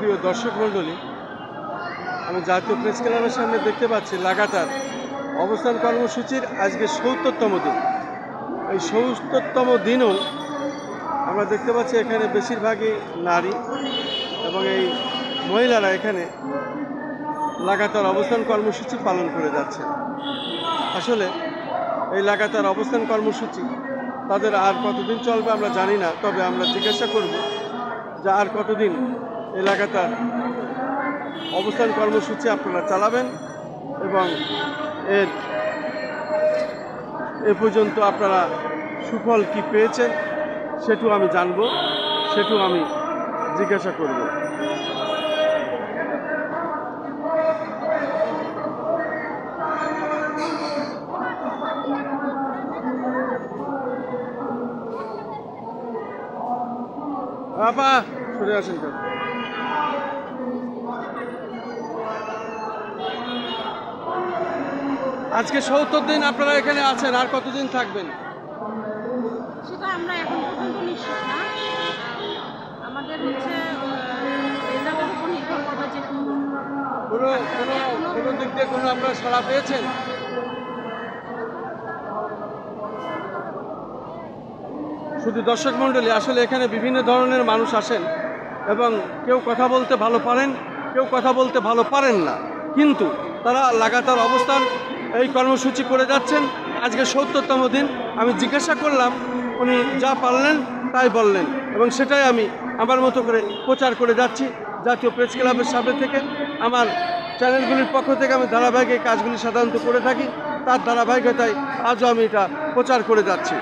প্রিয় দর্শক মণ্ডলী, আমি জাতীয় প্রেস ক্লাবের সামনে দেখতে পাচ্ছি লাগাতার অবস্থান কর্মসূচির আজকে ৭০তম দিন। এই ৭০তম দিনও আমরা দেখতে পাচ্ছি এখানে বেশিরভাগই নারী এবং এই মহিলারা এখানে লাগাতার অবস্থান কর্মসূচি পালন করে যাচ্ছে। আসলে এই লাগাতার অবস্থান কর্মসূচি তাদের আর কতদিন চলবে আমরা জানি না, তবে আমরা জিজ্ঞাসা করব যে আর কতদিন এই লাগাতার অবস্থান কর্মসূচি আপনারা চালাবেন এবং এ পর্যন্ত আপনারা সুফল কি পেয়েছেন সেটু আমি জানব, সেটু আমি জিজ্ঞাসা করব। আপা সরে আসেন কেন? আজকে ৭০ দিন আপনারা এখানে আছেন, আর কতদিন থাকবেন সেটা আমরা এখন পর্যন্ত নিশ্চিত না। আমাদের হচ্ছে রেজাল্টের উপর নির্ভর করবে যে কোনো দিক দিয়ে কোনো আপনারা সাড়া পেয়েছেন? শুধু দর্শক মণ্ডলী, আসলে এখানে বিভিন্ন ধরনের মানুষ আসেন এবং কেউ কথা বলতে ভালো পারেন, কেউ কথা বলতে ভালো পারেন না, কিন্তু তারা লাগাতার অবস্থান এই কর্মসূচি করে যাচ্ছেন। আজকে ৭০তম দিন। আমি জিজ্ঞাসা করলাম, উনি যা পারলেন তাই বললেন এবং সেটাই আমি আমার মতো করে প্রচার করে যাচ্ছি। জাতীয় প্রেস ক্লাবের সামনে থেকে আমার চ্যানেলগুলির পক্ষ থেকে আমি ধারাবাহিক এই কাজগুলি সাধারণত করে থাকি, তার ধারাবাহিকতায় আজও আমি এটা প্রচার করে যাচ্ছি।